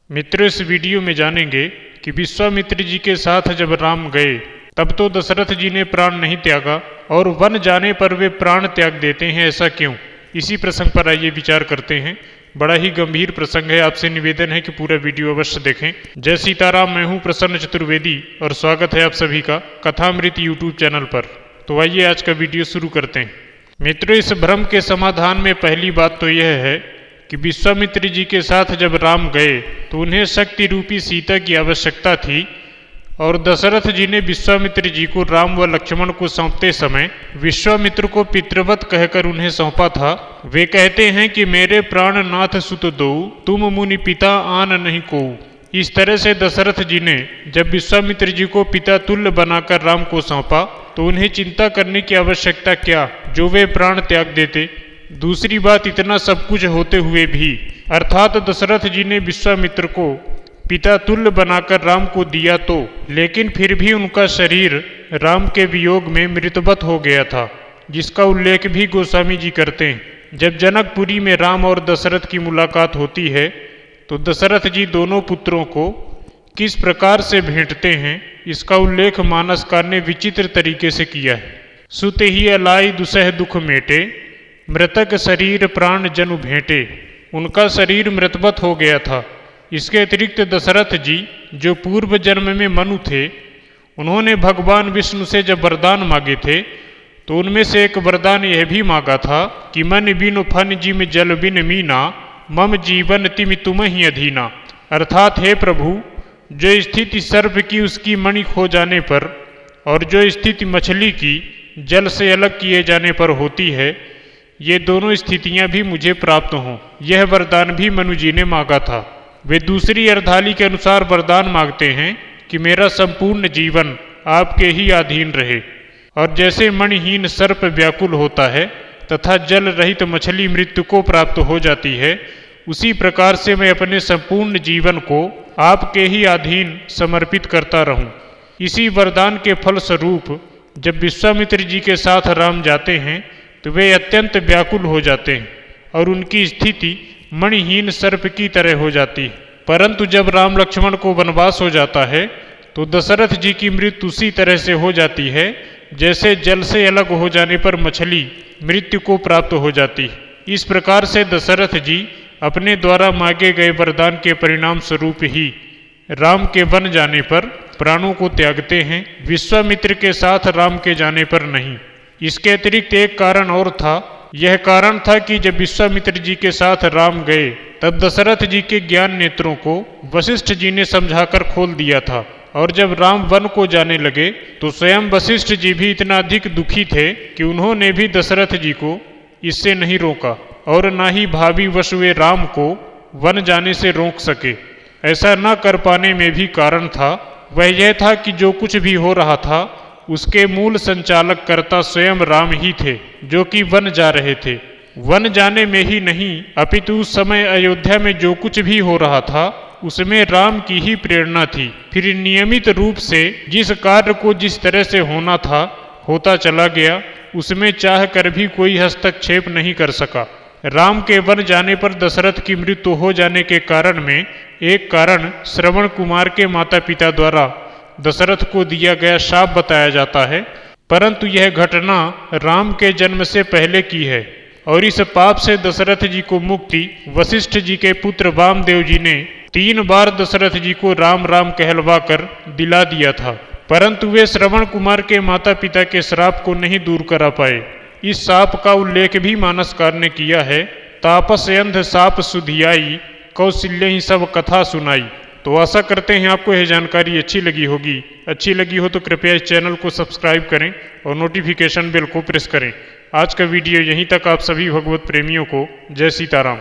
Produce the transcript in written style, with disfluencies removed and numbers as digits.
मित्रों, इस वीडियो में जानेंगे कि विश्वामित्र जी के साथ जब राम गए तब तो दशरथ जी ने प्राण नहीं त्यागा और वन जाने पर वे प्राण त्याग देते हैं, ऐसा क्यों? इसी प्रसंग पर आइए विचार करते हैं। बड़ा ही गंभीर प्रसंग है। आपसे निवेदन है कि पूरा वीडियो अवश्य देखें। जय सीताराम। मैं हूं प्रसन्न चतुर्वेदी और स्वागत है आप सभी का कथामृत यूट्यूब चैनल पर। तो आइए आज का वीडियो शुरू करते हैं। मित्रों, इस भ्रम के समाधान में पहली बात तो यह है कि विश्वामित्र जी के साथ जब राम गए तो उन्हें शक्ति रूपी सीता की आवश्यकता थी और दशरथ जी ने विश्वामित्र जी को राम व लक्ष्मण को सौंपते समय विश्वामित्र को पितृवत कहकर उन्हें सौंपा था। वे कहते हैं कि मेरे प्राणनाथ सुत दो, तुम मुनि पिता आन नहीं को। इस तरह से दशरथ जी ने जब विश्वामित्र जी को पिता तुल्य बनाकर राम को सौंपा तो उन्हें चिंता करने की आवश्यकता क्या, जो वे प्राण त्याग देते। दूसरी बात, इतना सब कुछ होते हुए भी अर्थात दशरथ जी ने विश्वामित्र को पिता तुल्य बनाकर राम को दिया तो, लेकिन फिर भी उनका शरीर राम के वियोग में मृतवत हो गया था, जिसका उल्लेख भी गोस्वामी जी करते हैं। जब जनकपुरी में राम और दशरथ की मुलाकात होती है तो दशरथ जी दोनों पुत्रों को किस प्रकार से भेंटते हैं, इसका उल्लेख मानसकार ने विचित्र तरीके से किया है। सुत ही अलाई दुसह दुख मेटे, मृतक शरीर प्राण जनु भेंटे। उनका शरीर मृतवत हो गया था। इसके अतिरिक्त दशरथ जी, जो पूर्व जन्म में मनु थे, उन्होंने भगवान विष्णु से जब वरदान मांगे थे तो उनमें से एक वरदान यह भी मांगा था कि मन बिनु फन जिम जल बिन मीना, मम जीवन तिमि तुम ही अधीना। अर्थात हे प्रभु, जो स्थिति सर्प की उसकी मणि खो जाने पर और जो स्थिति मछली की जल से अलग किए जाने पर होती है, ये दोनों स्थितियां भी मुझे प्राप्त हों। यह वरदान भी मनु जी ने मांगा था। वे दूसरी अर्धाली के अनुसार वरदान मांगते हैं कि मेरा संपूर्ण जीवन आपके ही अधीन रहे। और जैसे मणिहीन सर्प व्याकुल होता है तथा जल रहित मछली मृत्यु को प्राप्त हो जाती है, उसी प्रकार से मैं अपने संपूर्ण जीवन को आपके ही अधीन समर्पित करता रहूं। इसी वरदान के फलस्वरूप जब विश्वामित्र जी के साथ राम जाते हैं तो वे अत्यंत व्याकुल हो जाते हैं और उनकी स्थिति मणिहीन सर्प की तरह हो जाती है। परंतु जब राम लक्ष्मण को वनवास हो जाता है तो दशरथ जी की मृत्यु उसी तरह से हो जाती है जैसे जल से अलग हो जाने पर मछली मृत्यु को प्राप्त हो जाती है। इस प्रकार से दशरथ जी अपने द्वारा मांगे गए वरदान के परिणाम स्वरूप ही राम के वन जाने पर प्राणों को त्यागते हैं, विश्वामित्र के साथ राम के जाने पर नहीं। इसके अतिरिक्त एक कारण और था। यह कारण था कि जब विश्वामित्र जी के साथ राम गए तब दशरथ जी के ज्ञान नेत्रों को वशिष्ठ जी ने समझाकर खोल दिया था, और जब राम वन को जाने लगे तो स्वयं वशिष्ठ जी भी इतना अधिक दुखी थे कि उन्होंने भी दशरथ जी को इससे नहीं रोका और न ही भावी वश वे राम को वन जाने से रोक सके। ऐसा न कर पाने में भी कारण था। वह यह था कि जो कुछ भी हो रहा था उसके मूल संचालक कर्ता स्वयं राम ही थे, जो कि वन जा रहे थे। वन जाने में ही नहीं अपितु उस समय अयोध्या में जो कुछ भी हो रहा था उसमें राम की ही प्रेरणा थी। फिर नियमित रूप से जिस कार्य को जिस तरह से होना था होता चला गया, उसमें चाह कर भी कोई हस्तक्षेप नहीं कर सका। राम के वन जाने पर दशरथ की मृत्यु हो जाने के कारण में एक कारण श्रवण कुमार के माता पिता द्वारा दशरथ को दिया गया शाप बताया जाता है। परंतु यह घटना राम के जन्म से पहले की है और इस पाप से दशरथ जी को मुक्ति वशिष्ठ जी के पुत्र वामदेव जी ने 3 बार दशरथ जी को राम राम कहलवा कर दिला दिया था, परंतु वे श्रवण कुमार के माता पिता के श्राप को नहीं दूर करा पाए। इस शाप का उल्लेख भी मानसकार ने किया है। तापस अंध साप सुधियाई, कौशल्य ही सब कथा सुनाई। तो आशा करते हैं आपको यह जानकारी अच्छी लगी होगी। अच्छी लगी हो तो कृपया इस चैनल को सब्सक्राइब करें और नोटिफिकेशन बेल को प्रेस करें। आज का वीडियो यहीं तक। आप सभी भगवत प्रेमियों को जय सीताराम।